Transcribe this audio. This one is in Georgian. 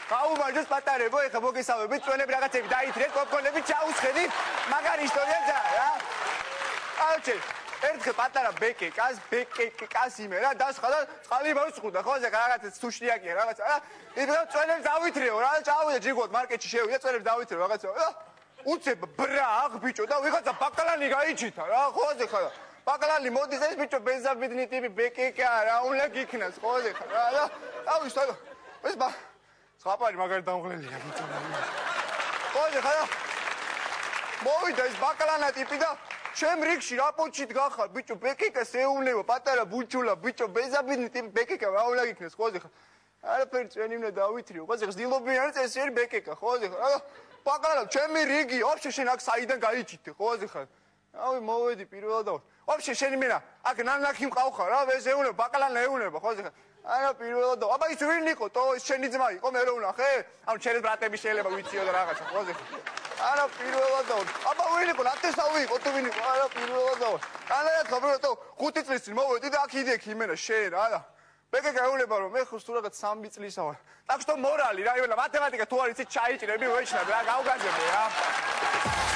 გაუმარჯოს პატარებო, ეხლა მოგესალმებით, წვენები რაღაცები დაითრიეთ, პოპკორნები ჩაუსხედით, მაგარი ისტორია რა. აუჩე, ერთხელ პატარა ბეკეკას იმე რა, დასხა და წყალი მოსხუდა, ხო, ეხლა რაღაცა სუშნიაკია რაღაცა რა. იბა წვენებს დავითრიო რა, ჩავიდა ჯიგოთ მარკეტში შევიდა, წვენებს დავითრიო რაღაცა რა. უცებ ბრაღ ბიჭო და ვიღაცა ბაკლანი გაიჩითა რა, ხო, ეხლა ბაკლანი მოდის ეს ბიჭო ბენზაბიდნი ტიპი ბეკეკა რა, უნდა გიქნას, ხო, ეხლა რა და აუ ის ეს ზღაპარი მაგარი დამღლელია ბიჭო. ხო, ეხლა მოვიდა ეს ბაკლანა ტიპი და ჩემ რიგში რა პოჩით გახარ ბიჭო ბეკეკას ეუბნება პატარა ბუჩულა ბიჭო ბენზაბიდნი ტიპი ბეკეკა რა უნდა გიქნას, ხო, ეხლა არაფერი წვენი უნდა დავითრიო, ხო, ეხლა ზდილობიანი წესიერი ბეკეკა, ხო, ეხლა რა ბაკლანა ჩემი რიგი, ვაფშე შენ აქ საიდან გაიჩიტე, ხო, ეხლა ავი მოვედი პირველად და ვაფშე შენი მენა აქ ნანაკი მყავხარ რა, ეს ეუბნება ბაკლანა ეუბნება, ხო, ეხლა არა პირველად და აბა ის ვინ იყო, თო ეს შენი ძმა იყო, მე რო ვნახე, ანუ ჩემს ბრატები შეიძლება ვიციო და რაღაცა, ხო, ეხლა არა პირველად და აბა ვინ იყო, ნათესავი იყო თუ ვინ იყო, არა პირველად და ანაერად ხაბრო 5 წლის წინ მოვედი და აქ იდექი იმენა შენ რა ბეკეკა ეუბნება რომ მე ხო თუ რაღაც 3 წლისა ვარ. так что მორალი რა, იმენა მათემატიკა თუ არ იცი ჩაიჭრები ვეჩნები რა, გავგანძებე რა.